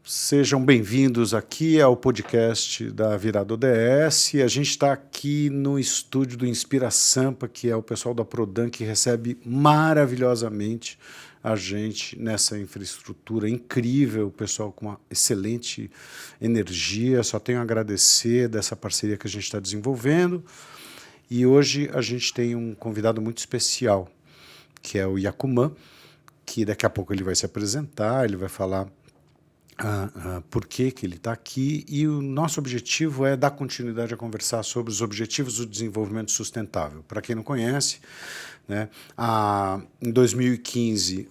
Sejam bem-vindos aqui ao podcast da Virada ODS. A gente está aqui no estúdio do Inspira Sampa, que é o pessoal da Prodan que recebe maravilhosamente a gente nessa infraestrutura incrível, o pessoal com uma excelente energia. Só tenho a agradecer dessa parceria que a gente está desenvolvendo. E hoje a gente tem um convidado muito especial, que é o Yacumã, que daqui a pouco ele vai se apresentar, ele vai falar por que ele está aqui, e o nosso objetivo é dar continuidade a conversar sobre os objetivos do desenvolvimento sustentável. Para quem não conhece, né, em 2015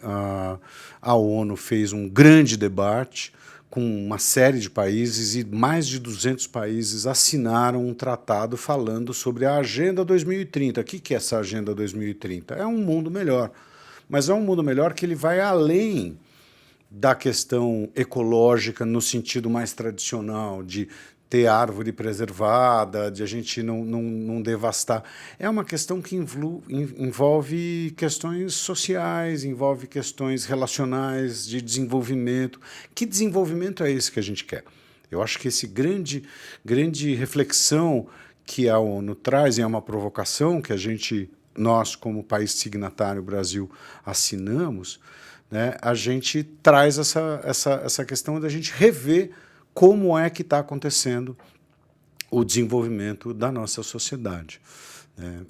a ONU fez um grande debate com uma série de países e mais de 200 países assinaram um tratado falando sobre a Agenda 2030. O que é essa Agenda 2030? É um mundo melhor, mas é um mundo melhor que ele vai além da questão ecológica no sentido mais tradicional, de ter árvore preservada, de a gente não devastar. É uma questão que envolve questões sociais, envolve questões relacionais, de desenvolvimento. Que desenvolvimento é esse que a gente quer? Eu acho que esse grande reflexão que a ONU traz, e é uma provocação que nós, como país signatário, Brasil, assinamos, né, a gente traz essa questão da gente rever como é que está acontecendo o desenvolvimento da nossa sociedade.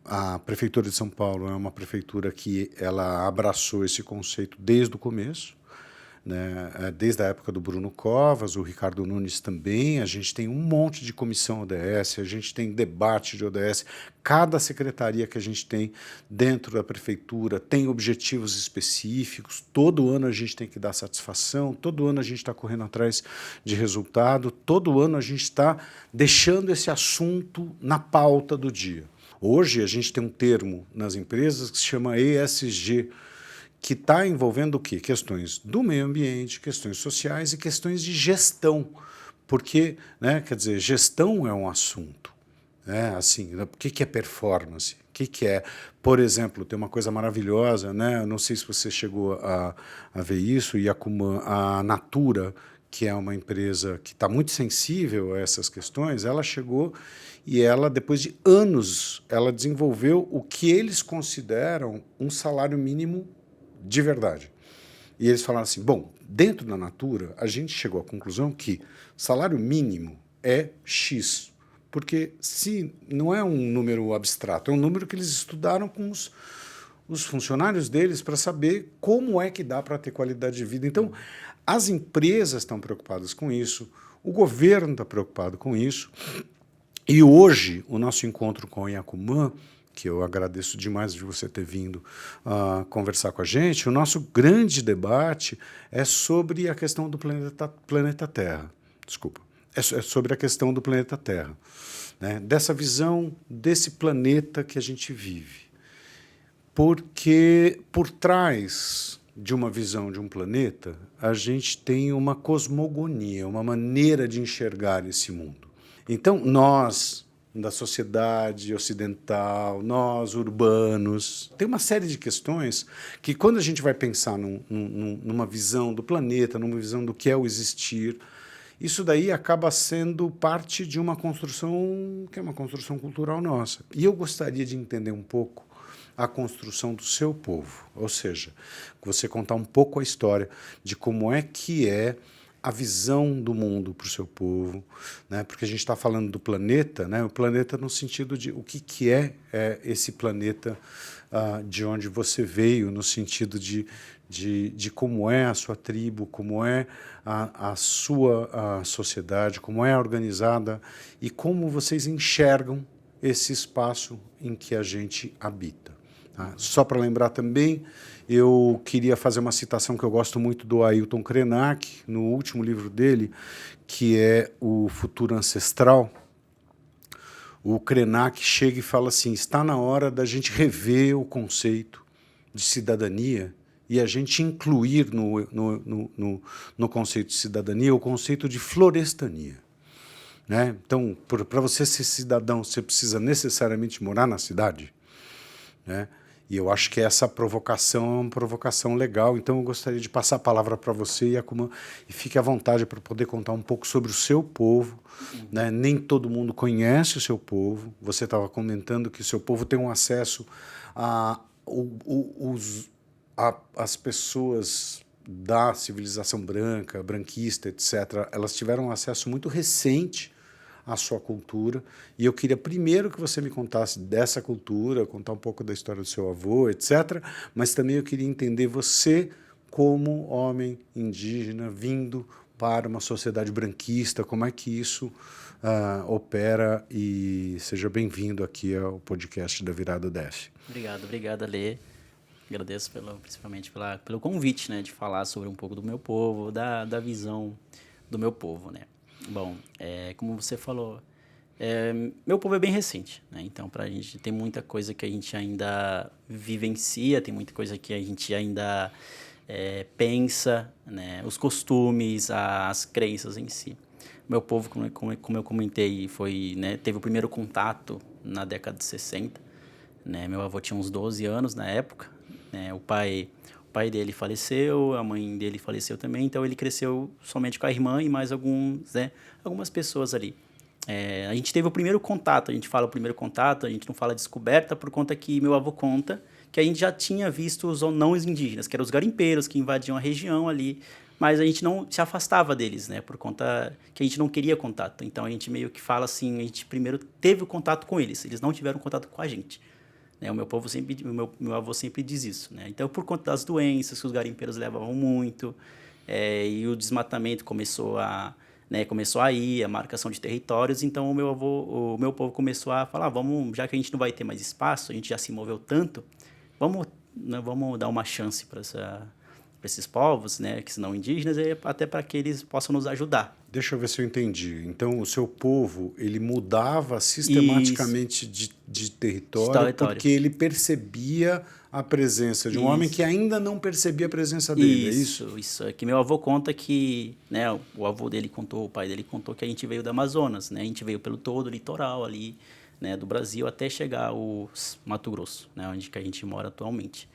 A Prefeitura de São Paulo é uma prefeitura que ela abraçou esse conceito desde o começo, né, desde a época do Bruno Covas, o Ricardo Nunes também. A gente tem um monte de comissão ODS, a gente tem debate de ODS. Cada secretaria que a gente tem dentro da prefeitura tem objetivos específicos. Todo ano a gente tem que dar satisfação, todo ano a gente está correndo atrás de resultado, todo ano a gente está deixando esse assunto na pauta do dia. Hoje a gente tem um termo nas empresas que se chama ESG, que está envolvendo o quê? Questões do meio ambiente, questões sociais e questões de gestão. Porque, né, quer dizer, gestão é um assunto. Assim, o que é performance? O que é, por exemplo, tem uma coisa maravilhosa, né? Eu não sei se você chegou a ver isso, Yacumã, a Natura, que é uma empresa que está muito sensível a essas questões, ela chegou e ela, depois de anos, ela desenvolveu o que eles consideram um salário mínimo de verdade. E eles falaram assim, bom, dentro da Natura, a gente chegou à conclusão que salário mínimo é X, porque se não é um número abstrato, é um número que eles estudaram com os funcionários deles para saber como é que dá para ter qualidade de vida. Então, as empresas estão preocupadas com isso, o governo está preocupado com isso, e hoje o nosso encontro com o Yacumã, que eu agradeço demais de você ter vindo conversar com a gente, o nosso grande debate é sobre a questão do planeta Terra. Desculpa. É sobre a questão do planeta Terra, né? Dessa visão desse planeta que a gente vive. Porque por trás de uma visão de um planeta, a gente tem uma cosmogonia, uma maneira de enxergar esse mundo. Então, nós da sociedade ocidental, nós urbanos, tem uma série de questões que, quando a gente vai pensar numa visão do planeta, numa visão do que é o existir, isso daí acaba sendo parte de uma construção que é uma construção cultural nossa. E eu gostaria de entender um pouco a construção do seu povo, ou seja, você contar um pouco a história de como é que é a visão do mundo para o seu povo, né? Porque a gente está falando do planeta, né? O planeta no sentido de o que é esse planeta de onde você veio, no sentido de como é a sua tribo, como é a sua sociedade, como é organizada e como vocês enxergam esse espaço em que a gente habita. Só para lembrar também, eu queria fazer uma citação que eu gosto muito do Ailton Krenak, no último livro dele, que é O Futuro Ancestral. O Krenak chega e fala assim, está na hora da gente rever o conceito de cidadania e a gente incluir no conceito de cidadania o conceito de florestania. Né? Então, para você ser cidadão, você precisa necessariamente morar na cidade, né? E eu acho que essa provocação é uma provocação legal. Então eu gostaria de passar a palavra para você, Yakuma, e fique à vontade para poder contar um pouco sobre o seu povo. Né? Nem todo mundo conhece o seu povo. Você estava comentando que o seu povo tem um acesso as pessoas da civilização branca, branquista, etc., elas tiveram um acesso muito recente à sua cultura, e eu queria primeiro que você me contasse dessa cultura, contar um pouco da história do seu avô, etc., mas também eu queria entender você como homem indígena vindo para uma sociedade branquista, como é que isso opera, e seja bem-vindo aqui ao podcast da Virada DF. Obrigado, Alê. Agradeço principalmente pelo convite, né, de falar sobre um pouco do meu povo, da visão do meu povo, né. Bom, como você falou, meu povo é bem recente, né, então a gente tem muita coisa que a gente ainda vivencia, tem muita coisa que a gente ainda pensa, né, os costumes, as crenças em si. Meu povo, como eu comentei, né, teve o primeiro contato na década de 60, né, meu avô tinha uns 12 anos na época, né, o pai dele faleceu, a mãe dele faleceu também, então ele cresceu somente com a irmã e mais algumas pessoas ali. A gente teve o primeiro contato, a gente fala o primeiro contato, a gente não fala descoberta, por conta que meu avô conta que a gente já tinha visto os não indígenas, que eram os garimpeiros que invadiam a região ali, mas a gente não se afastava deles, né, por conta que a gente não queria contato. Então a gente meio que fala assim, a gente primeiro teve o contato com eles não tiveram contato com a gente. Né, meu avô sempre diz isso, né? Então, por conta das doenças que os garimpeiros levavam muito, e o desmatamento começou a ir, a marcação de territórios, então o meu povo começou a falar, já que a gente não vai ter mais espaço, a gente já se moveu tanto, vamos dar uma chance para esses povos, né, que são indígenas, até para que eles possam nos ajudar. Deixa eu ver se eu entendi. Então, o seu povo, ele mudava sistematicamente de território porque ele percebia a presença de um homem que ainda não percebia a presença dele, é isso? Isso. É que meu avô conta que, né, o pai dele contou que a gente veio do Amazonas, né, a gente veio pelo todo o litoral ali, né, do Brasil até chegar ao Mato Grosso, né, onde que a gente mora atualmente.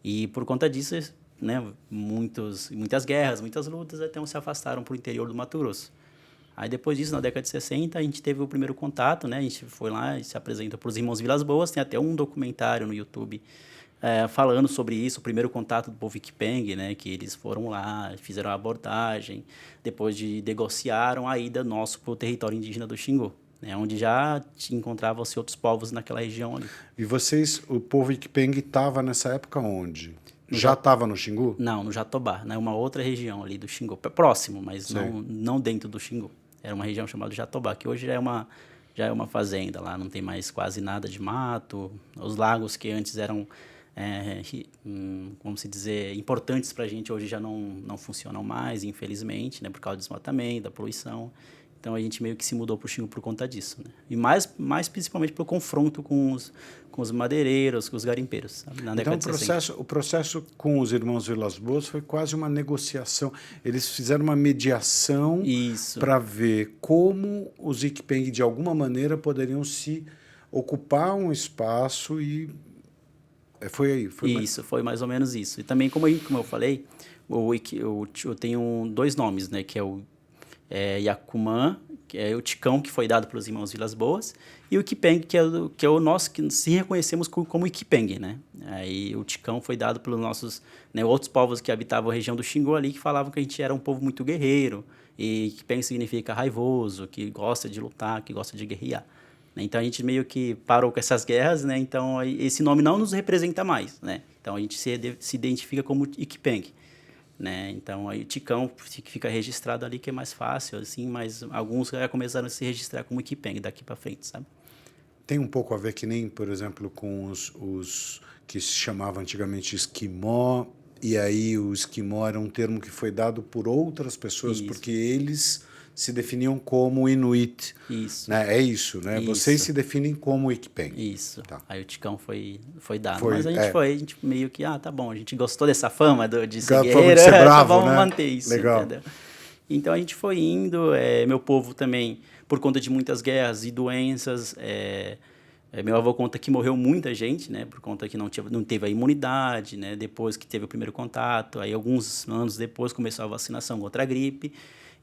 E por conta disso, né, muitas guerras, muitas lutas, até se afastaram para o interior do Mato Grosso. Aí depois disso, na década de 60, a gente teve o primeiro contato, né, a gente foi lá e se apresentou para os Irmãos Vilas Boas, tem até um documentário no YouTube falando sobre isso, o primeiro contato do povo Ikipeng, né, que eles foram lá, fizeram a abordagem, depois negociaram a ida nosso para o território indígena do Xingu, né, onde já encontravam-se outros povos naquela região ali. E vocês, o povo Ikipeng estava nessa época onde? Já estava no Xingu? Não, no Jatobá, né? Uma outra região ali do Xingu, próximo, mas não dentro do Xingu. Era uma região chamada Jatobá, que hoje já é uma fazenda lá, não tem mais quase nada de mato. Os lagos que antes eram, como se dizer, importantes para a gente, hoje já não funcionam mais, infelizmente, né? Por causa do desmatamento, da poluição. Então, a gente meio que se mudou para o Xingu por conta disso, né? E mais principalmente pelo confronto com os madeireiros, com os garimpeiros, sabe? Na década de 60. O processo com os Irmãos Vilas Boas foi quase uma negociação. Eles fizeram uma mediação para ver como os Ikipeng, de alguma maneira, poderiam se ocupar um espaço e... Foi mais ou menos isso. E também, como eu falei, eu tenho dois nomes, né? Que é o Yakuma, que é o Ticão, que foi dado pelos Irmãos Vilas Boas, e o Ikipeng, que é o nosso, que se reconhecemos como Ikipeng, né? Aí o Ticão foi dado pelos nossos, né, outros povos que habitavam a região do Xingu ali, que falavam que a gente era um povo muito guerreiro, e Ikipeng significa raivoso, que gosta de lutar, que gosta de guerrear. Então a gente meio que parou com essas guerras, né? Então esse nome não nos representa mais, né? Então a gente se identifica como Ikipeng. Né? Então, aí o Ticão fica registrado ali, que é mais fácil, assim, mas alguns já começaram a se registrar como Ikipeng daqui para frente, sabe? Tem um pouco a ver que nem, por exemplo, com os que se chamava antigamente esquimó, e aí o esquimó era um termo que foi dado por outras pessoas, porque eles se definiam como Inuit. Isso. Né? É isso, né? Isso. Vocês se definem como Ikipeng. Isso. Tá. Aí o Ticão foi dado. Mas a gente meio que, tá bom, a gente gostou dessa fama de ser guerreiro, de ser bravo, vamos né? manter isso. Legal. Entendeu? Então a gente foi indo, meu povo também, por conta de muitas guerras e doenças, Meu avô conta que morreu muita gente, né, por conta que não teve a imunidade, né, depois que teve o primeiro contato, aí alguns anos depois começou a vacinação contra a gripe,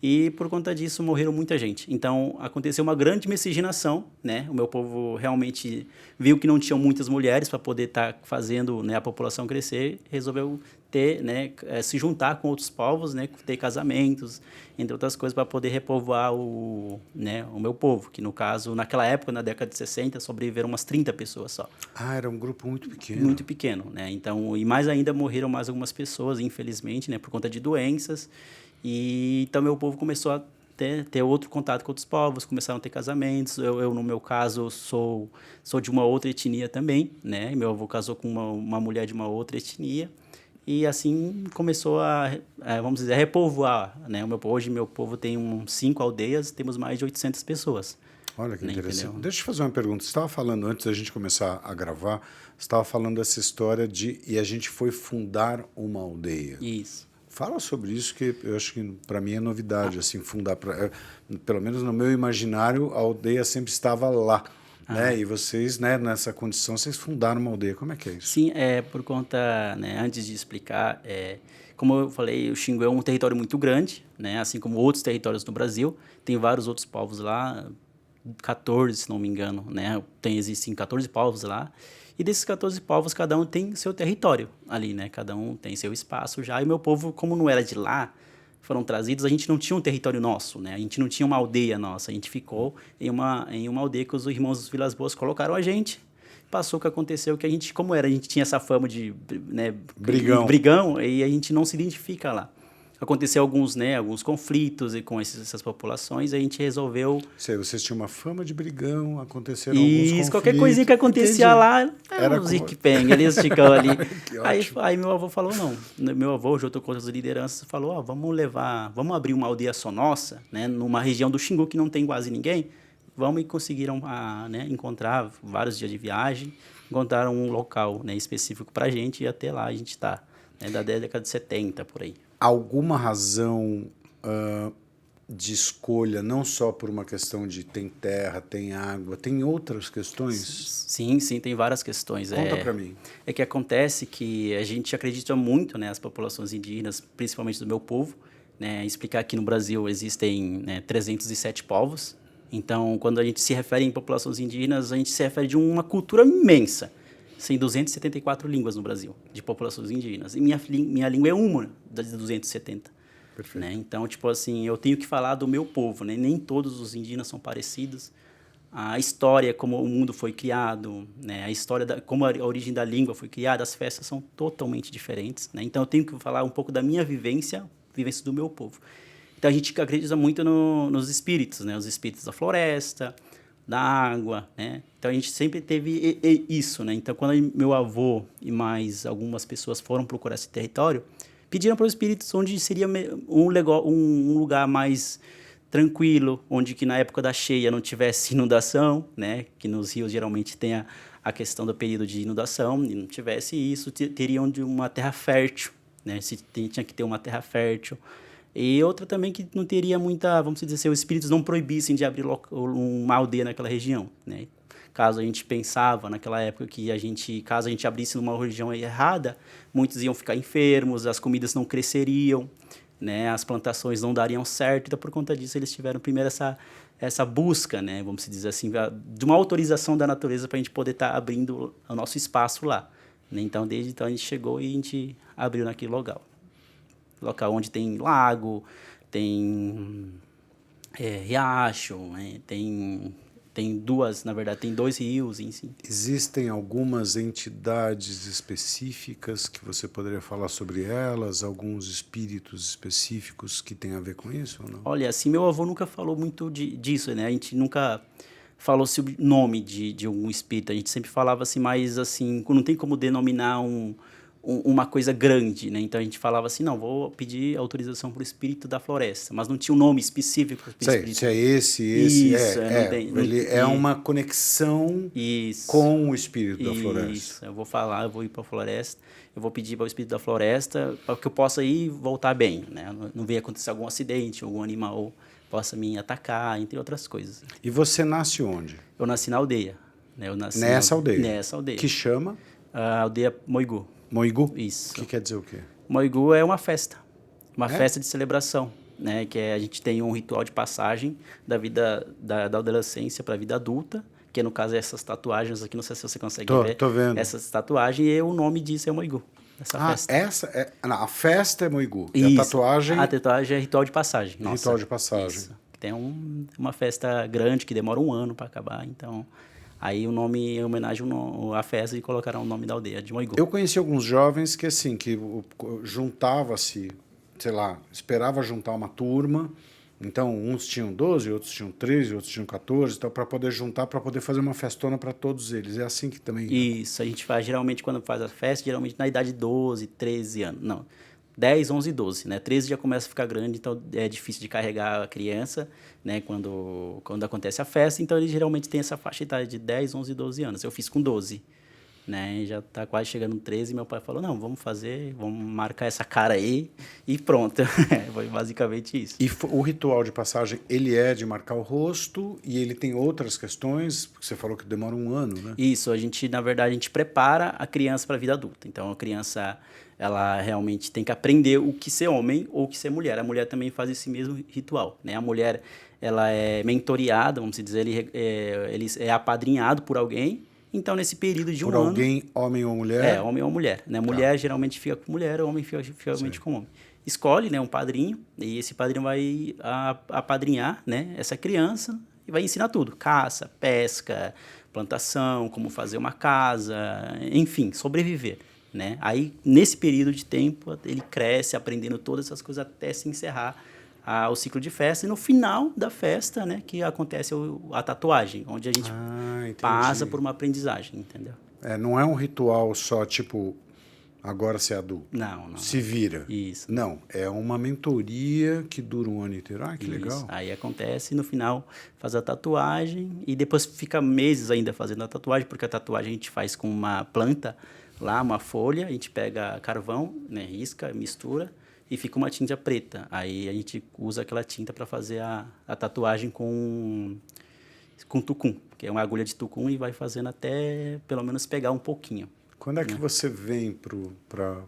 e por conta disso morreram muita gente. Então, aconteceu uma grande miscigenação, né, o meu povo realmente viu que não tinham muitas mulheres para poder estar fazendo, né, a população crescer, resolveu ter, né, se juntar com outros povos, né, ter casamentos, entre outras coisas, para poder repovoar né, o meu povo, que no caso, naquela época, na década de 60, sobreviveram umas 30 pessoas só. Ah, era um grupo muito pequeno. Muito pequeno, né? Então, e mais ainda morreram mais algumas pessoas, infelizmente, né, por conta de doenças. E então meu povo começou a ter outro contato com outros povos, começaram a ter casamentos. Eu no meu caso, sou de uma outra etnia também, né? Meu avô casou com uma mulher de uma outra etnia. E assim começou vamos dizer, a repovoar, né? Hoje meu povo tem 5 aldeias, temos mais de 800 pessoas. Olha que Né, interessante. entendeu? Deixa eu te fazer uma pergunta. Você estava falando, antes da gente começar a gravar, você estava falando dessa história e a gente foi fundar uma aldeia. Isso. Fala sobre isso, que eu acho que para mim é novidade, assim, fundar, pelo menos no meu imaginário, a aldeia sempre estava lá, né? E vocês, né, nessa condição, vocês fundaram uma aldeia. Como é que é isso? Sim, por conta, né, antes de explicar, como eu falei, o Xingu é um território muito grande, né, assim como outros territórios no Brasil, tem vários outros povos lá, 14, se não me engano, né, existem 14 povos lá, e desses 14 povos, cada um tem seu território ali, né, cada um tem seu espaço já, e o meu povo, como não era de lá, foram trazidos, a gente não tinha um território nosso, né? A gente não tinha uma aldeia nossa, a gente ficou em uma aldeia que os irmãos dos Vilas Boas colocaram a gente. Passou o que aconteceu, que a gente, como era, a gente tinha essa fama de, né, brigão, e a gente não se identifica lá. Aconteceu alguns conflitos e com essas populações, a gente resolveu... Vocês tinham uma fama de brigão, aconteceram alguns conflitos. Qualquer coisinha que acontecia lá, era um zique-peng, eles ficam ali. aí meu avô falou, não, meu avô, junto com outras lideranças, falou, vamos abrir uma aldeia só nossa, né, numa região do Xingu que não tem quase ninguém, e conseguiram né, encontrar vários dias de viagem, encontraram um local, né, específico para a gente, e até lá a gente está, né, da década de 70, por aí. Alguma razão de escolha, não só por uma questão de tem terra, tem água, tem outras questões? Sim, tem várias questões. Conta para mim. É que acontece que a gente acredita muito, né, as populações indígenas, principalmente do meu povo, né, explicar que no Brasil existem, né, 307 povos. Então, quando a gente se refere em populações indígenas, a gente se refere de uma cultura imensa. Tem 274 línguas no Brasil, de populações indígenas. E minha língua é uma das 270. Perfeito. Né? Então, tipo assim, eu tenho que falar do meu povo, né? Nem todos os indígenas são parecidos. A história, como o mundo foi criado, né? A história, como a origem da língua foi criada, as festas são totalmente diferentes. Né? Então, eu tenho que falar um pouco da minha vivência do meu povo. Então, a gente acredita muito nos espíritos, né? Os espíritos da floresta, da água, né? Então a gente sempre teve isso, né? Então quando meu avô e mais algumas pessoas foram procurar esse território, pediram para os espíritos onde seria um lugar mais tranquilo, onde que na época da cheia não tivesse inundação, né? Que nos rios geralmente tem a questão do período de inundação, e não tivesse isso, teriam de uma terra fértil, né? Tinha que ter uma terra fértil. E outra também que não teria muita, vamos dizer assim, os espíritos não proibissem de abrir uma aldeia naquela região, né? Caso a gente pensava naquela época que caso a gente abrisse numa região errada, muitos iam ficar enfermos, as comidas não cresceriam, né? As plantações não dariam certo, então por conta disso eles tiveram primeiro essa busca, né? Vamos dizer assim, de uma autorização da natureza para a gente poder estar abrindo o nosso espaço lá, né? Então, desde então a gente chegou e a gente abriu naquele local onde tem lago, tem riacho, né? tem tem 2 rios em si. Existem algumas entidades específicas que você poderia falar sobre elas, alguns espíritos específicos que têm a ver com isso ou não? Olha, assim, meu avô nunca falou muito disso, né? A gente nunca falou sobre o nome de algum espírito, a gente sempre falava assim, mas assim, não tem como denominar uma coisa grande, né? Então a gente falava assim, não, vou pedir autorização para o espírito da floresta, mas não tinha um nome específico para o espírito. Se é esse, isso, ele é uma conexão com o espírito da floresta. Isso, eu vou ir para a floresta, eu vou pedir para o espírito da floresta para que eu possa ir e voltar bem, né? Não venha acontecer algum acidente, algum animal possa me atacar, entre outras coisas. E você nasce onde? Eu nasci na aldeia. né? Eu nasci Nessa aldeia? Nessa aldeia. Que chama? A aldeia Moigu. Moigu? Isso. Que quer dizer o quê? Moigu é uma festa. Uma É? festa de celebração, né? Que a gente tem um ritual de passagem da vida da adolescência para a vida adulta, que no caso é essas tatuagens aqui, não sei se você consegue ver. Tô vendo. Essas tatuagens, e o nome disso é Moigu, essa festa. Não, a festa é Moigu. E Isso. a tatuagem... A tatuagem é ritual de passagem. Ritual de passagem. Isso. Tem uma festa grande que demora 1 ano para acabar, então... Aí o nome, em homenagem à festa, e colocaram o nome da aldeia, de Moigu. Eu conheci alguns jovens que, assim, juntava-se, sei lá, esperava juntar uma turma. Então, uns tinham 12, outros tinham 13, outros tinham 14, então, para poder juntar, para poder fazer uma festona para todos eles. É assim que também... Isso, a gente faz, geralmente, quando faz a festa, geralmente na idade de 12, 13 anos. Não, 10, 11 e 12, né? 13 já começa a ficar grande, então é difícil de carregar a criança, né? Quando acontece a festa, então eles geralmente têm essa faixa etária de 10, 11 e 12 anos. Eu fiz com 12, né? Já tá quase chegando no 13, e meu pai falou, não, vamos marcar essa cara aí e pronto. Foi basicamente isso. E o ritual de passagem, ele é de marcar o rosto e ele tem outras questões, porque você falou que demora 1 ano, né? Isso, na verdade, a gente prepara a criança para a vida adulta. Então, a criança, ela realmente tem que aprender o que ser homem ou o que ser mulher. A mulher também faz esse mesmo ritual, né? A mulher, ela é mentoreada, vamos dizer, ele é apadrinhado por alguém. Então, nesse período de 1 ano... Por alguém, homem ou mulher? É, homem ou mulher, né? Mulher geralmente fica com mulher, homem fica geralmente com homem. Escolhe, né, um padrinho, e esse padrinho vai apadrinhar, né, essa criança e vai ensinar tudo. Caça, pesca, plantação, como fazer uma casa, enfim, sobreviver, né? Aí, nesse período de tempo, ele cresce aprendendo todas essas coisas até se encerrar o ciclo de festa. E no final da festa, né, que acontece a tatuagem, onde a gente passa por uma aprendizagem, entendeu? Não é um ritual só, tipo, agora você é adulto. Não. Se vira. Isso. Não, é uma mentoria que dura 1 ano inteiro. Ah, que Isso. legal. Aí acontece, no final faz a tatuagem e depois fica meses ainda fazendo a tatuagem, porque a tatuagem a gente faz com uma planta lá, uma folha, a gente pega carvão, né, risca, mistura e fica uma tinta preta. Aí a gente usa aquela tinta para fazer a tatuagem com tucum, que é uma agulha de tucum, e vai fazendo até pelo menos pegar um pouquinho. Quando é que você vem para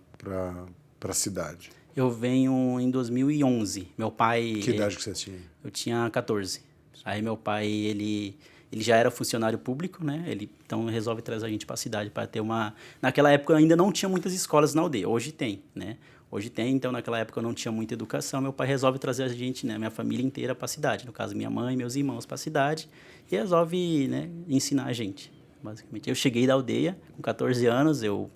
a cidade? Eu venho em 2011. Meu pai... Que idade que você tinha? Eu tinha 14. Aí meu pai, ele já era funcionário público, né? Então resolve trazer a gente para a cidade para ter uma... Naquela época ainda não tinha muitas escolas na aldeia. Hoje tem, né? Hoje tem, então naquela época não tinha muita educação. Meu pai resolve trazer a gente, né, minha família inteira para a cidade. No caso, minha mãe e meus irmãos para a cidade. E resolve, né, ensinar a gente, basicamente. Eu cheguei da aldeia com 14 anos, eu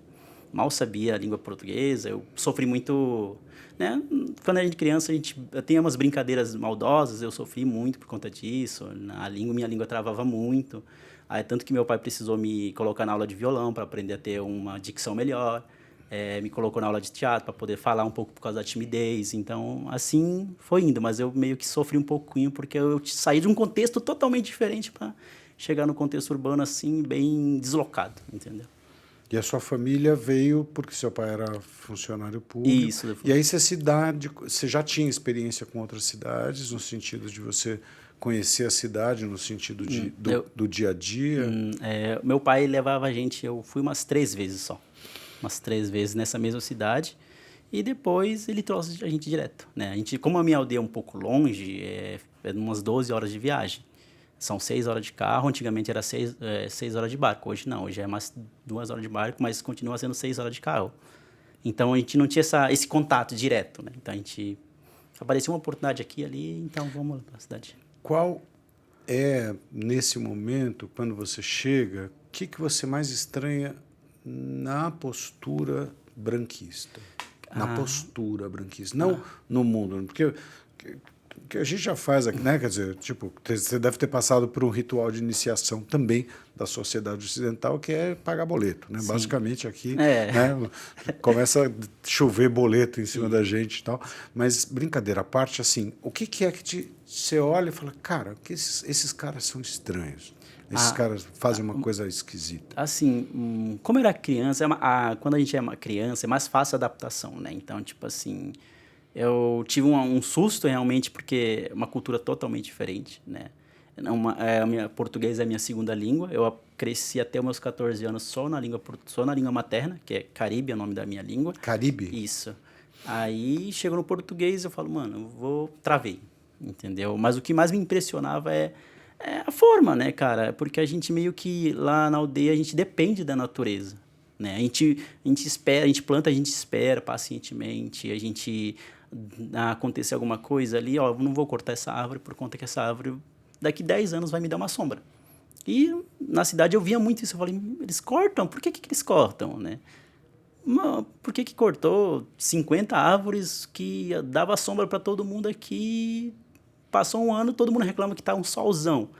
mal sabia a língua portuguesa, eu sofri muito... Né? Quando a gente é criança, a gente tem umas brincadeiras maldosas, eu sofri muito por conta disso. Minha língua travava muito. Aí, tanto que meu pai precisou me colocar na aula de violão para aprender a ter uma dicção melhor. Me colocou na aula de teatro para poder falar um pouco por causa da timidez. Então, assim foi indo. Mas eu meio que sofri um pouquinho porque eu saí de um contexto totalmente diferente para chegar no contexto urbano assim, bem deslocado, entendeu? E a sua família veio porque seu pai era funcionário público. Isso. E aí você já tinha experiência com outras cidades, no sentido de você conhecer a cidade, no sentido do dia a dia? Meu pai levava a gente, eu fui umas 3 vezes só. Umas 3 vezes nessa mesma cidade. E depois ele trouxe a gente direto, né? Como a minha aldeia é um pouco longe, é umas 12 horas de viagem. São 6 horas de carro, antigamente era 6 horas de barco. Hoje não, hoje é mais 2 horas de barco, mas continua sendo 6 horas de carro. Então a gente não tinha esse contato direto, né? Então apareceu uma oportunidade aqui e ali, então vamos para a cidade. Qual é, nesse momento, quando você chega, o que você mais estranha na postura branquista? Na postura branquista, não no mundo, porque que a gente já faz aqui, né? Quer dizer, tipo, você deve ter passado por um ritual de iniciação também da sociedade ocidental, que é pagar boleto, né? Sim. Basicamente aqui, né? Começa a chover boleto em cima da gente e tal. Mas, brincadeira à parte, assim, o que é que você olha e fala, cara, que esses caras são estranhos? Esses caras fazem uma coisa esquisita. Assim, como eu era criança, quando a gente é uma criança, é mais fácil a adaptação, né? Então, tipo assim... Eu tive um susto realmente, porque é uma cultura totalmente diferente, né? A minha português é a minha segunda língua. Eu cresci até os meus 14 anos só na língua materna, que é Caribe, é o nome da minha língua. Caribe? Isso. Aí chegou no português, eu falo, mano, travei, entendeu? Mas o que mais me impressionava é a forma, né, cara? Porque a gente meio que lá na aldeia a gente depende da natureza, né? A gente espera, a gente planta, a gente espera pacientemente, a gente acontecer alguma coisa ali, ó, eu não vou cortar essa árvore por conta que essa árvore daqui 10 anos vai me dar uma sombra. E na cidade eu via muito isso, eu falei, eles cortam? Por que eles cortam, né? Por que cortou 50 árvores que dava sombra para todo mundo aqui? Passou um ano, todo mundo reclama que tá um solzão.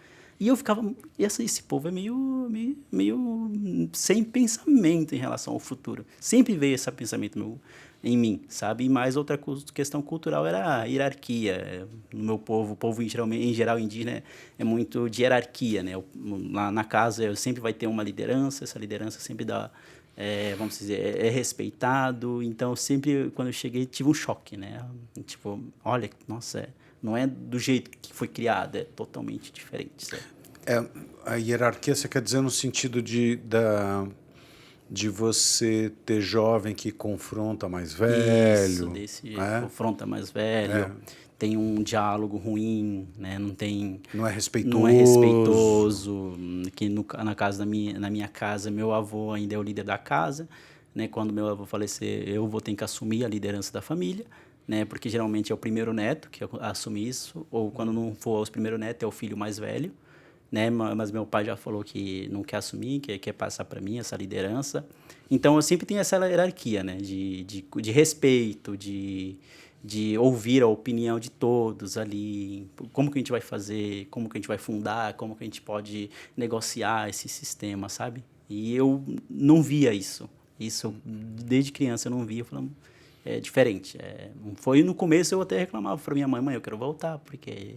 E eu ficava... Esse povo é meio sem pensamento em relação ao futuro. Sempre veio esse pensamento em mim, sabe? E mais outra questão cultural era a hierarquia. No meu povo, o povo em geral indígena é muito de hierarquia, né? Lá na casa sempre vai ter uma liderança, essa liderança sempre dá... vamos dizer, é respeitado. Então, sempre, quando eu cheguei, tive um choque, né? Tipo, olha, nossa, não é do jeito que foi criado, é totalmente diferente, sabe? A hierarquia, você quer dizer no sentido de você ter jovem que confronta mais velho? Isso, desse jeito, confronta mais velho, tem um diálogo ruim, né? Não é respeitoso. Não é respeitoso. Que na minha casa, meu avô ainda é o líder da casa, né? Quando meu avô falecer, eu vou ter que assumir a liderança da família, né? Porque geralmente é o primeiro neto que assume isso, ou quando não for os primeiros netos, é o filho mais velho, né? Mas meu pai já falou que não quer assumir, que quer passar para mim essa liderança. Então, eu sempre tenho essa hierarquia, né? De respeito, de ouvir a opinião de todos ali, como que a gente vai fazer, como que a gente vai fundar, como que a gente pode negociar esse sistema, sabe? E eu não via isso. Isso, desde criança, eu não via. Eu falei, é diferente. Foi no começo, eu até reclamava para minha mãe, eu quero voltar, porque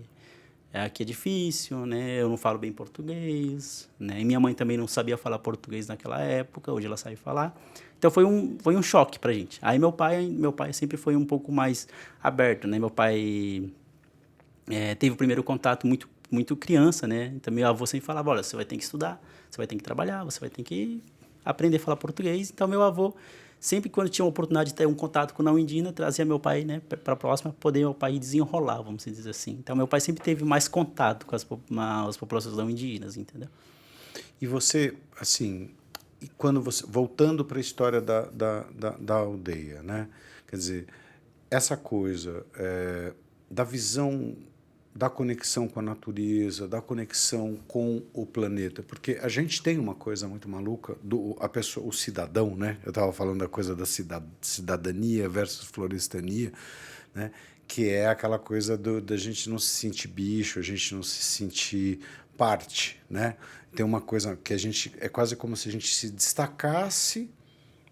aqui é difícil, né? Eu não falo bem português, né? E minha mãe também não sabia falar português naquela época, hoje ela sabe falar. Então foi um choque pra gente. Aí meu pai sempre foi um pouco mais aberto, né? Meu pai teve o primeiro contato muito criança, né? Então meu avô sempre falava, olha, você vai ter que estudar, você vai ter que trabalhar, você vai ter que aprender a falar português. Então meu avô, sempre quando tinha a oportunidade de ter um contato com o não indígena, trazia meu pai, né, para a próxima, para poder meu pai desenrolar, vamos dizer assim. Então meu pai sempre teve mais contato com as populações não indígenas, entendeu? E você, assim, quando você voltando para a história da aldeia, né? Quer dizer, essa coisa da visão da conexão com a natureza, da conexão com o planeta, porque a gente tem uma coisa muito maluca o cidadão, né? Eu estava falando da coisa da cidadania versus florestania, né? Que é aquela coisa da gente não se sentir bicho, a gente não se sentir parte, né? Tem uma coisa que é quase como se a gente se destacasse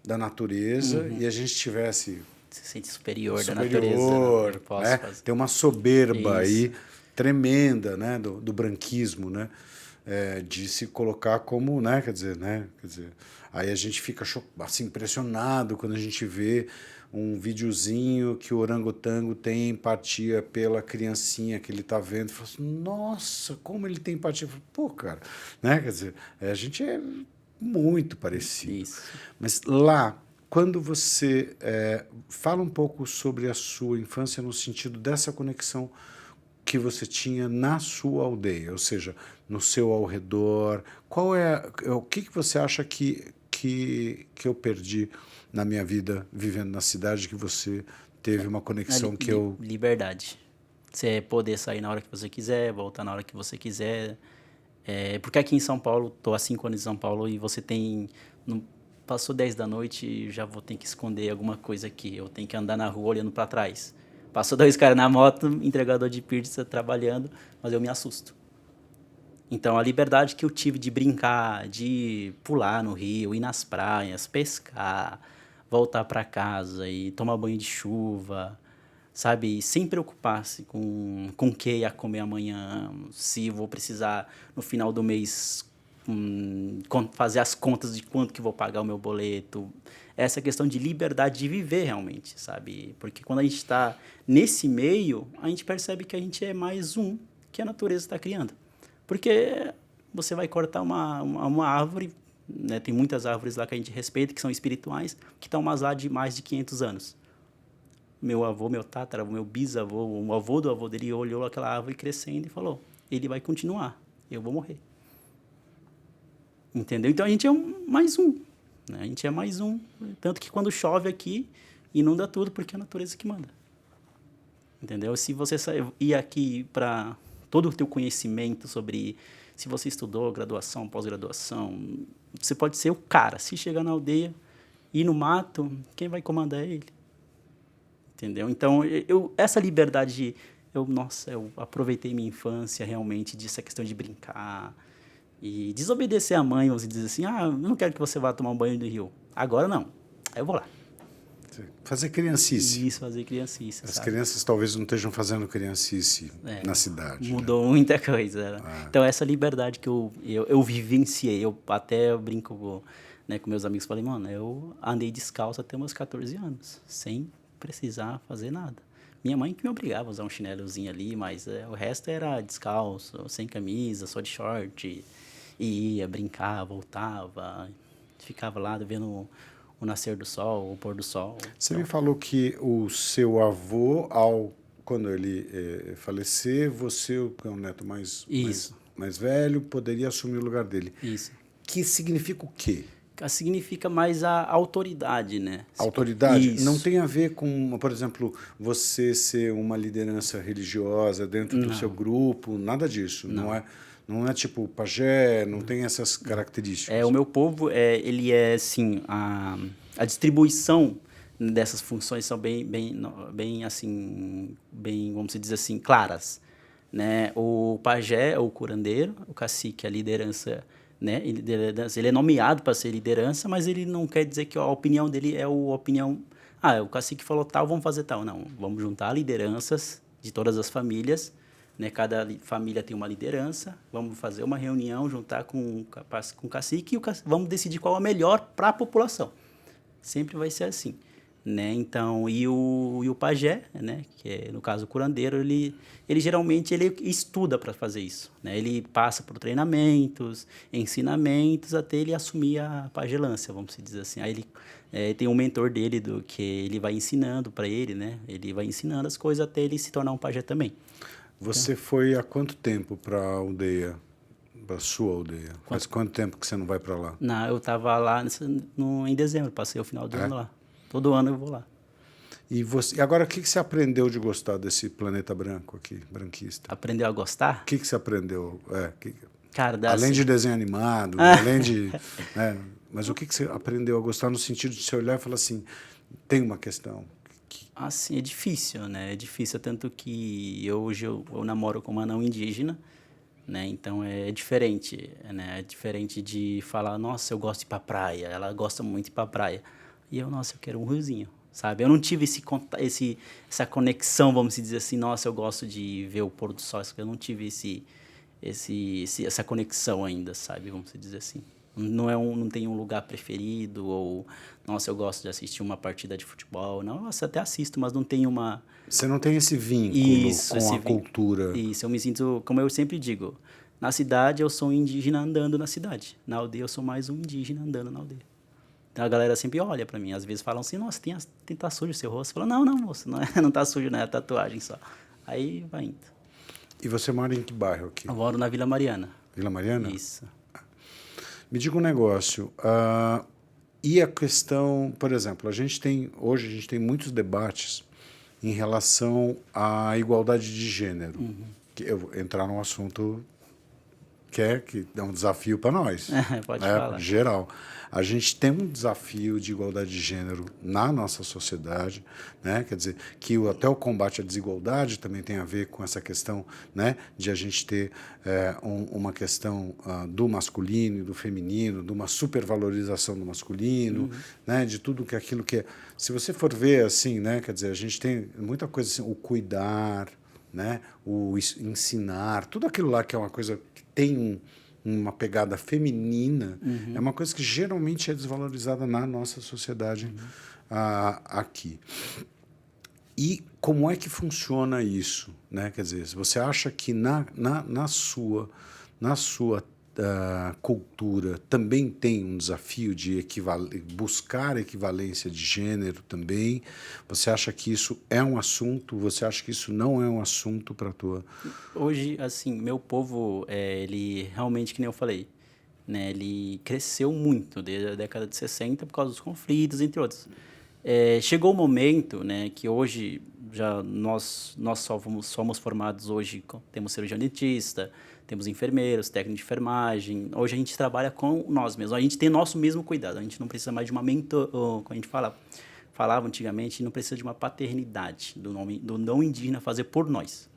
da natureza e a gente tivesse se sente superior da natureza, né? Tem uma soberba aí tremenda, né, do branquismo, né, de se colocar como, né, quer dizer, aí a gente fica assim impressionado quando a gente vê um videozinho que o orangotango tem empatia pela criancinha que ele está vendo, e fala assim, nossa, como ele tem empatia. Pô, cara, né, quer dizer, a gente é muito parecido. Isso. Mas lá, quando você fala um pouco sobre a sua infância no sentido dessa conexão que você tinha na sua aldeia, ou seja, no seu ao redor, o que você acha que eu perdi na minha vida vivendo na cidade que você teve uma conexão liberdade. Você poder sair na hora que você quiser, voltar na hora que você quiser. Porque aqui em São Paulo, estou há 5 anos em São Paulo e você tem... Passou 10 da noite, já vou ter que esconder alguma coisa aqui. Eu tenho que andar na rua olhando para trás. Passou 2 caras na moto, entregador de pizza, trabalhando, mas eu me assusto. Então, a liberdade que eu tive de brincar, de pular no rio, ir nas praias, pescar, voltar para casa e tomar banho de chuva, sabe? Sem preocupar-se com o que ia comer amanhã, se vou precisar, no final do mês, fazer as contas de quanto que vou pagar o meu boleto. Essa questão de liberdade de viver realmente, sabe? Porque quando a gente está nesse meio, a gente percebe que a gente é mais um que a natureza está criando. Porque você vai cortar uma árvore, né? Tem muitas árvores lá que a gente respeita, que são espirituais, que estão lá de mais de 500 anos. Meu avô, meu tataravô, meu bisavô, o avô do avô dele olhou aquela árvore crescendo e falou, ele vai continuar, eu vou morrer. Entendeu? Então a gente é mais um. Né? A gente é mais um. Tanto que quando chove aqui, inunda tudo, porque é a natureza que manda. Entendeu? Se você ir aqui para todo o teu conhecimento sobre... Se você estudou graduação, pós-graduação, você pode ser o cara. Se chegar na aldeia, ir no mato, quem vai comandar é ele. Entendeu? Então, essa liberdade... eu aproveitei minha infância realmente dessa questão de brincar e desobedecer a mãe, vamos dizer assim, eu não quero que você vá tomar um banho no rio. Agora não. Aí eu vou lá. Fazer criancice. Isso, fazer criancice. As sabe? crianças talvez não estejam fazendo criancice na cidade. Mudou muita coisa. Então, essa liberdade que eu vivenciei, eu até brinco né, com meus amigos, falei, mano, eu andei descalço até meus 14 anos, sem precisar fazer nada. Minha mãe que me obrigava a usar um chinelozinho ali, mas o resto era descalço, sem camisa, só de short. E ia, brincar, voltava, ficava lá vendo o nascer do sol, o pôr do sol. Você me falou que o seu avô, quando ele falecer, você, que é o neto mais velho, poderia assumir o lugar dele. Isso. Que significa o quê? Significa mais a autoridade, né? Autoridade? Isso. Não tem a ver com, por exemplo, você ser uma liderança religiosa dentro do seu grupo, nada disso. Não é tipo pajé, não tem essas características. O meu povo, ele é, assim, a distribuição dessas funções são bem, assim, bem, vamos dizer assim, claras. Né? O pajé é o curandeiro, o cacique é a liderança, né? Ele é nomeado para ser liderança, mas ele não quer dizer que a opinião dele é a opinião... o cacique falou tal, vamos fazer tal. Não, vamos juntar lideranças de todas as famílias, né? Cada família tem uma liderança, vamos fazer uma reunião, juntar com o cacique e vamos decidir qual é o melhor para a população. Sempre vai ser assim. Né? Então, e o pajé, né? Que é, no caso, o curandeiro, ele geralmente estuda para fazer isso. Né? Ele passa por treinamentos, ensinamentos, até ele assumir a pagelância, vamos dizer assim. Aí ele tem um mentor dele que ele vai ensinando para ele, né? Ele vai ensinando as coisas até ele se tornar um pajé também. Você foi há quanto tempo para a aldeia, para a sua aldeia? Faz quanto tempo que você não vai para lá? Não, eu estava lá em dezembro, passei o final do ano lá. Todo ano eu vou lá. E agora, o que você aprendeu de gostar desse planeta branco aqui, branquista? Aprendeu a gostar? O que você aprendeu? Cara, além de desenho animado, além de... mas o que você aprendeu a gostar no sentido de você olhar e falar assim, tem uma questão... Assim, é difícil, né? É difícil, tanto que hoje eu namoro com uma não indígena, né? Então é diferente, né? É diferente de falar, nossa, eu gosto de ir pra praia, ela gosta muito de ir pra praia. E eu, nossa, eu quero um riozinho, sabe? Eu não tive essa conexão, vamos dizer assim, nossa, eu gosto de ver o pôr do sol, eu não tive essa conexão ainda, sabe? Vamos dizer assim. Não tem um lugar preferido, ou, nossa, eu gosto de assistir uma partida de futebol. Não, nossa, até assisto, mas não tenho uma... Você não tem esse vínculo com a cultura. Isso, eu me sinto, como eu sempre digo, na cidade eu sou um indígena andando na cidade. Na aldeia eu sou mais um indígena andando na aldeia. Então a galera sempre olha pra mim, às vezes falam assim, nossa, tá sujo o seu rosto. Eu falo, não, moço, não tá sujo, não, é tatuagem só. Aí vai indo. E você mora em que bairro aqui? Eu moro na Vila Mariana. Vila Mariana? Isso. Me diga um negócio, e a questão, por exemplo, hoje a gente tem muitos debates em relação à igualdade de gênero. Que eu vou entrar num assunto que é um desafio para nós. Pode falar. Geral. A gente tem um desafio de igualdade de gênero na nossa sociedade, né? Quer dizer, que até o combate à desigualdade também tem a ver com essa questão, né? De a gente ter uma questão do masculino e do feminino, de uma supervalorização do masculino, né? De tudo aquilo que é... Se você for ver assim, né? Quer dizer, a gente tem muita coisa assim, o cuidar, né? O ensinar, tudo aquilo lá que é uma coisa que tem uma pegada feminina, é uma coisa que geralmente é desvalorizada na nossa sociedade aqui. E como é que funciona isso? Né? Quer dizer, você acha que na sua na sua cultura, também tem um desafio de buscar equivalência de gênero também? Você acha que isso é um assunto? Você acha que isso não é um assunto para a tua... Hoje, assim, meu povo, ele realmente, que nem eu falei, né, ele cresceu muito desde a década de 60 por causa dos conflitos, entre outros. Chegou o momento, né, que hoje já nós somos formados hoje, temos cirurgião dentista, temos enfermeiros, técnico de enfermagem. Hoje a gente trabalha com nós mesmos, a gente tem nosso mesmo cuidado, a gente não precisa mais de uma mentor, como a gente falava antigamente, não precisa de uma paternidade do não indígena fazer por nós.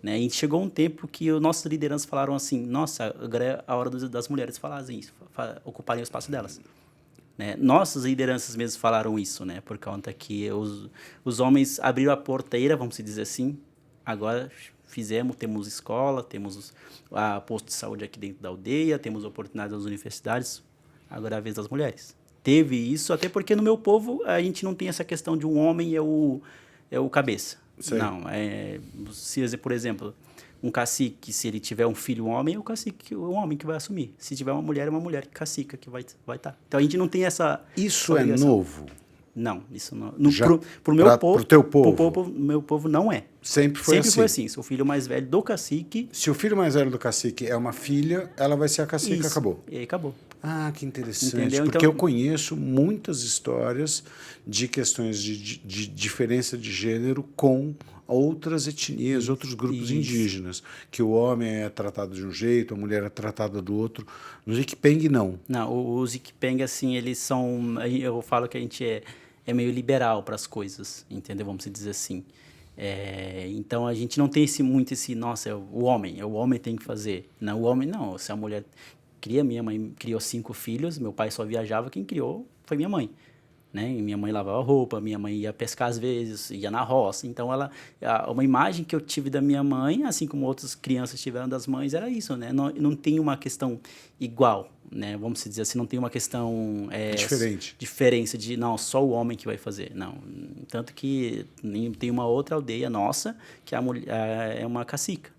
Né? E chegou um tempo que os nossos lideranças falaram assim, nossa, agora é a hora das mulheres falarem isso, ocuparem o espaço delas. Né? Nossas lideranças mesmo falaram isso, né? Por conta que os homens abriram a porteira, vamos dizer assim, agora temos escola, temos posto de saúde aqui dentro da aldeia, temos oportunidades nas universidades, agora é a vez das mulheres. Teve isso, até porque no meu povo a gente não tem essa questão de um homem é o cabeça. Sei. Não, se, por exemplo, um cacique, se ele tiver um filho homem, é o cacique, o homem que vai assumir. Se tiver uma mulher, é uma mulher cacica que vai estar. Então a gente não tem essa... Isso é novo? Não, isso não. Pro teu povo? Pro meu povo não é. Sempre foi assim? Se o filho mais velho do cacique... Se o filho mais velho do cacique é uma filha, ela vai ser a cacique, acabou. E aí acabou. Ah, que interessante. Entendeu? Porque então, eu conheço muitas histórias de questões de diferença de gênero com outras etnias, outros grupos indígenas, que o homem é tratado de um jeito, a mulher é tratada do outro. No Ziquipeng, não. Não, os Ziquipeng, assim, eles são... Eu falo que a gente é meio liberal para as coisas, entendeu? Vamos dizer assim. Então, a gente não tem muito esse... Nossa, o homem tem que fazer. Não, o homem não. Se a mulher... Minha mãe criou 5 filhos, meu pai só viajava, quem criou foi minha mãe. Né? E minha mãe lavava roupa, minha mãe ia pescar às vezes, ia na roça. Então, uma imagem que eu tive da minha mãe, assim como outras crianças tiveram das mães, era isso, né? Não tem uma questão igual, né? Vamos dizer assim, não tem uma questão... diferença de, não, só o homem que vai fazer. Não, tanto que tem uma outra aldeia nossa, que a mulher é uma cacica.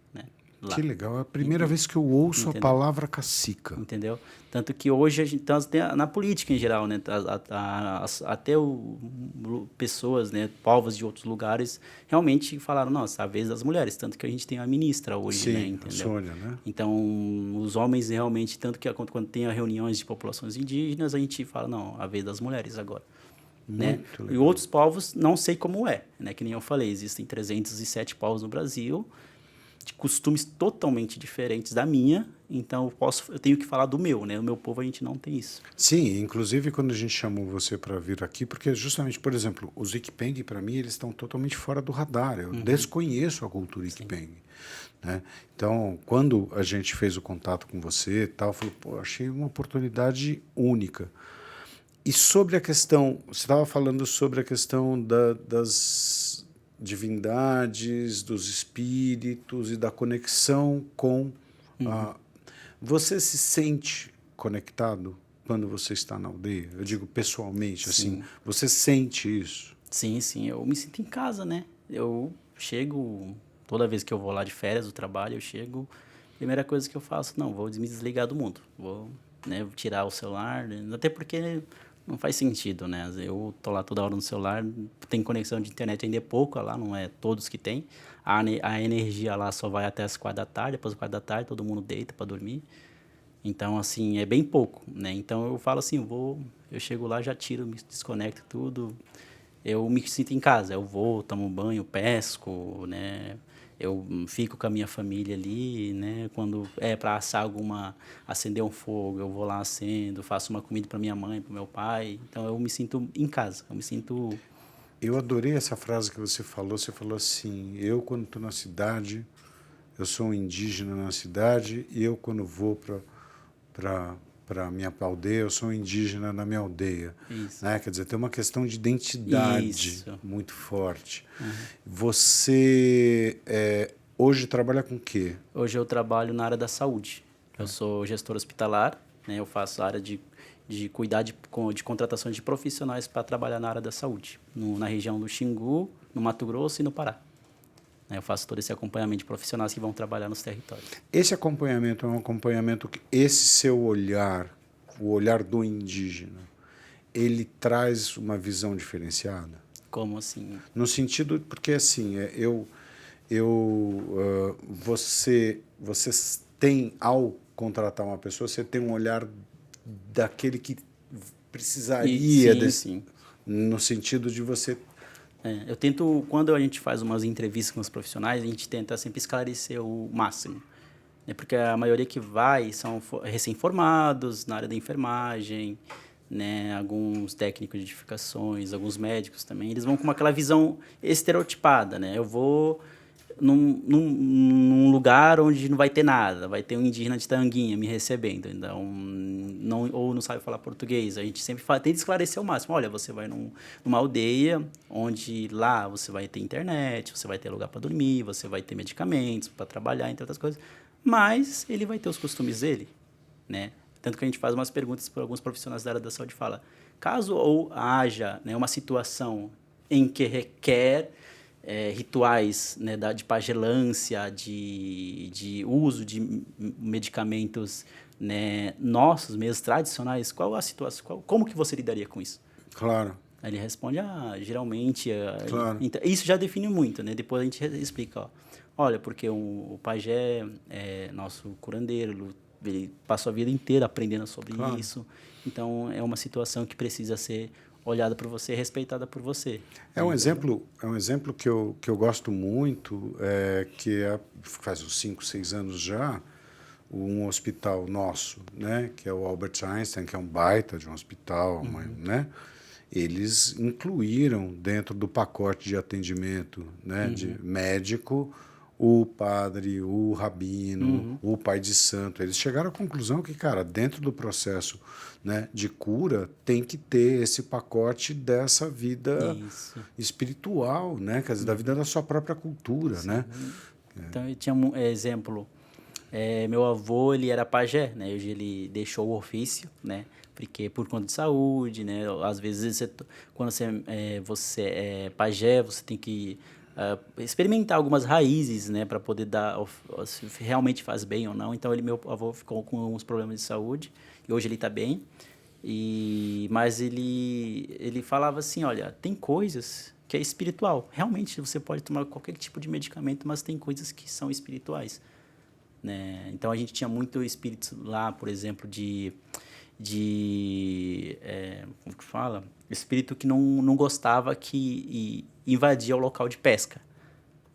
Lá. Que legal, é a primeira vez que eu ouço a palavra cacica. Entendeu? Tanto que hoje a gente tem na política em geral, né? Até pessoas, né? Povos de outros lugares realmente falaram, nossa, a vez das mulheres. Tanto que a gente tem a ministra hoje, sim, né? Entendeu? A Sônia, né? Então, os homens realmente, tanto que quando tem reuniões de populações indígenas, a gente fala, não, a vez das mulheres agora. Né? E outros povos, não sei como é, né? Que nem eu falei, existem 307 povos no Brasil, de costumes totalmente diferentes da minha, então eu tenho que falar do meu, né? O meu povo a gente não tem isso. Sim, inclusive quando a gente chamou você para vir aqui, porque justamente, por exemplo, os Iquipeng, para mim, eles estão totalmente fora do radar. Eu desconheço a cultura Iquipeng. Né? Então, quando a gente fez o contato com você, tal, eu falei, pô, achei uma oportunidade única. E sobre a questão, você estava falando sobre a questão das divindades, dos espíritos e da conexão com... Você se sente conectado quando você está na aldeia? Eu digo pessoalmente, sim. Assim, você sente isso? Sim, eu me sinto em casa, né? Eu chego, toda vez que eu vou lá de férias do trabalho, eu chego, primeira coisa que eu faço, não, vou me desligar do mundo, vou, né, tirar o celular, né? Até porque... Não faz sentido, né? Eu tô lá toda hora no celular, tem conexão de internet ainda é pouca lá, não é todos que tem. A energia lá só vai até as 4 da tarde, depois das 4 da tarde todo mundo deita para dormir. Então, assim, é bem pouco, né? Então, eu falo assim, eu chego lá, já tiro, me desconecto tudo. Eu me sinto em casa, eu vou, tomo banho, pesco, né? Eu fico com a minha família ali, né? Quando é para acender um fogo, eu vou lá, acendo, faço uma comida para minha mãe, para meu pai. Então, eu me sinto em casa, eu me sinto... Eu adorei essa frase que você falou assim, eu quando estou na cidade, eu sou um indígena na cidade, e eu quando vou para a minha aldeia, eu sou um indígena na minha aldeia. Isso. Né? Quer dizer, tem uma questão de identidade muito forte. Você hoje trabalha com o quê? Hoje eu trabalho na área da saúde. Eu sou gestor hospitalar, né? Eu faço a área de cuidar de contratação de profissionais para trabalhar na área da saúde, na região do Xingu, no Mato Grosso e no Pará. né? Eu faço todo esse acompanhamento de profissionais que vão trabalhar nos territórios. Esse acompanhamento é um acompanhamento que esse seu olhar, o olhar do indígena, ele traz uma visão diferenciada? Como assim? No sentido, porque assim, você tem, ao contratar uma pessoa, você tem um olhar daquele que precisaria, Sim, sim. no sentido de você... Eu tento, quando a gente faz umas entrevistas com os profissionais, a gente tenta sempre esclarecer o máximo, né? Porque a maioria que vai são recém-formados na área da enfermagem, né? Alguns técnicos de edificações, alguns médicos também, eles vão com aquela visão estereotipada, né? Eu vou num lugar onde não vai ter nada, vai ter um indígena de Tanguinha me recebendo, então, ou não sabe falar português. A gente sempre tenta esclarecer ao máximo. Olha, você vai numa aldeia onde lá você vai ter internet, você vai ter lugar para dormir, você vai ter medicamentos para trabalhar, entre outras coisas, mas ele vai ter os costumes dele, né? Tanto que a gente faz umas perguntas para alguns profissionais da área da saúde, fala, caso ou haja, né, uma situação em que requer rituais, né, de pagelância, de uso de medicamentos, né, nossos, mesmo tradicionais, qual a situação, como que você lidaria com isso? Claro. Aí ele responde, geralmente... Claro. Então, isso já define muito, né? Depois a gente explica, ó, olha, porque o pajé é nosso curandeiro, ele passou a vida inteira aprendendo sobre isso, então é uma situação que precisa ser olhada por você, respeitada por você. É um exemplo que eu gosto muito, faz uns 5, 6 anos já, um hospital nosso, né, que é o Albert Einstein, que é um baita de um hospital, né, eles incluíram dentro do pacote de atendimento, né, de médico, o padre, o rabino, o pai de santo. Eles chegaram à conclusão que, cara, dentro do processo, né, de cura, tem que ter esse pacote dessa vida espiritual, né, quer dizer, da vida da sua própria cultura, né? Então, eu tinha um exemplo. Meu avô, ele era pajé, né? Hoje ele deixou o ofício, né? Porque por conta de saúde, né? Às vezes, quando você é pajé, você tem que experimentar algumas raízes, né? Para poder dar se realmente faz bem ou não. Então, meu avô ficou com uns problemas de saúde e hoje ele está bem. Mas ele falava assim, olha, tem coisas que é espiritual. Realmente, você pode tomar qualquer tipo de medicamento, mas tem coisas que são espirituais, né? Então, a gente tinha muito espírito lá, por exemplo, como que fala? Espírito que não gostava que invadia o local de pesca,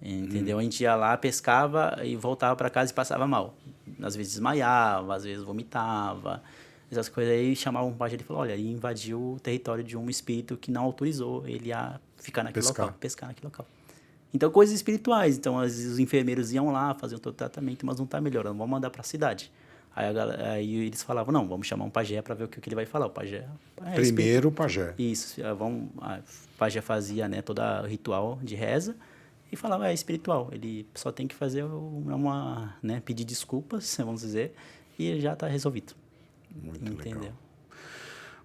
entendeu? A gente ia lá, pescava e voltava para casa e passava mal. Às vezes desmaiava, às vezes vomitava, essas coisas aí. Chamavam um pajé e falou, olha, ele invadiu o território de um espírito que não autorizou ele a ficar naquele local, pescar naquele local. Então, coisas espirituais. Então, os enfermeiros iam lá, faziam todo o tratamento, mas não está melhorando, vamos mandar para a cidade. Aí eles falavam, não, vamos chamar um pajé para ver o que ele vai falar. O pajé... Primeiro o pajé. Isso. O pajé fazia, né, todo o ritual de reza e falava, é espiritual. Ele só tem que fazer né, pedir desculpas, vamos dizer, e já está resolvido. Muito entendeu? Legal.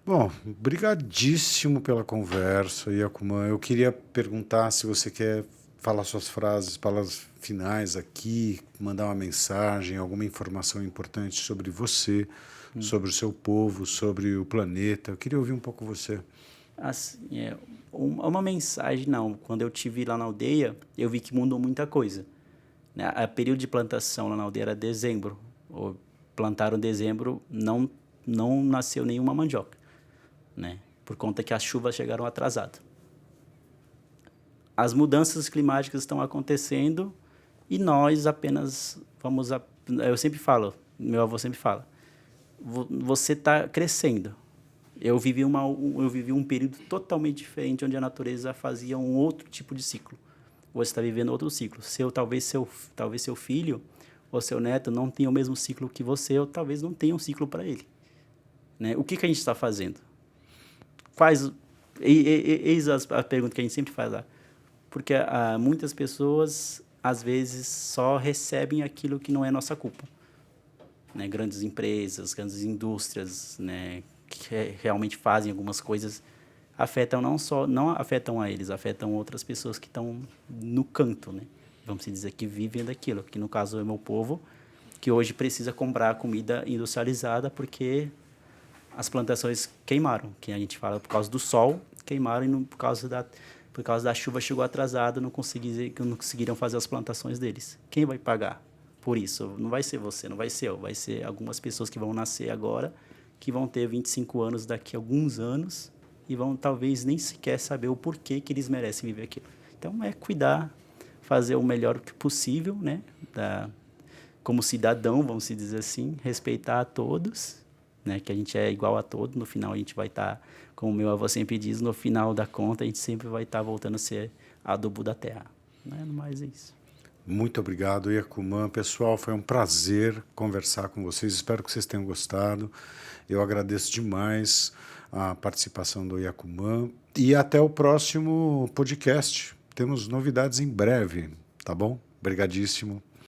Bom, brigadíssimo pela conversa, Yacuman. Eu queria perguntar se você quer falar suas palavras finais aqui, mandar uma mensagem, alguma informação importante sobre você, sobre o seu povo, sobre o planeta. Eu queria ouvir um pouco você. Assim, uma mensagem, não. Quando eu estive lá na aldeia, eu vi que mudou muita coisa, né? A período de plantação lá na aldeia era dezembro. Plantaram em dezembro, não nasceu nenhuma mandioca, né? Por conta que as chuvas chegaram atrasadas. As mudanças climáticas estão acontecendo e nós apenas eu sempre falo, meu avô sempre fala, você está crescendo. Eu vivi um período totalmente diferente, onde a natureza fazia um outro tipo de ciclo. Você está vivendo outro ciclo. Talvez seu filho ou seu neto não tenha o mesmo ciclo que você, ou talvez não tenha um ciclo para ele, né? O que a gente está fazendo? Eis a pergunta que a gente sempre faz lá. Porque muitas pessoas, às vezes, só recebem aquilo que não é nossa culpa, né? Grandes empresas, grandes indústrias, né, que realmente fazem algumas coisas, não afetam a eles, afetam outras pessoas que estão no canto, né? vamos dizer, que vivem daquilo, que no caso é o meu povo, que hoje precisa comprar comida industrializada porque as plantações queimaram, que a gente fala por causa do sol, queimaram e por causa da chuva chegou atrasada, não conseguiram fazer as plantações deles. Quem vai pagar por isso? Não vai ser você, não vai ser eu, vai ser algumas pessoas que vão nascer agora, que vão ter 25 anos daqui a alguns anos e vão talvez nem sequer saber o porquê que eles merecem viver aquilo. Então, é cuidar, fazer o melhor possível, né? Como cidadão, vamos dizer assim, respeitar a todos, né? Que a gente é igual a todos, no final a gente vai estar, como meu avô sempre diz, no final da conta a gente sempre vai estar voltando a ser adubo da terra. Não é mais isso. Muito obrigado, Iacumã. Pessoal, foi um prazer conversar com vocês. Espero que vocês tenham gostado. Eu agradeço demais a participação do Iacumã. E até o próximo podcast. Temos novidades em breve, tá bom? Obrigadíssimo.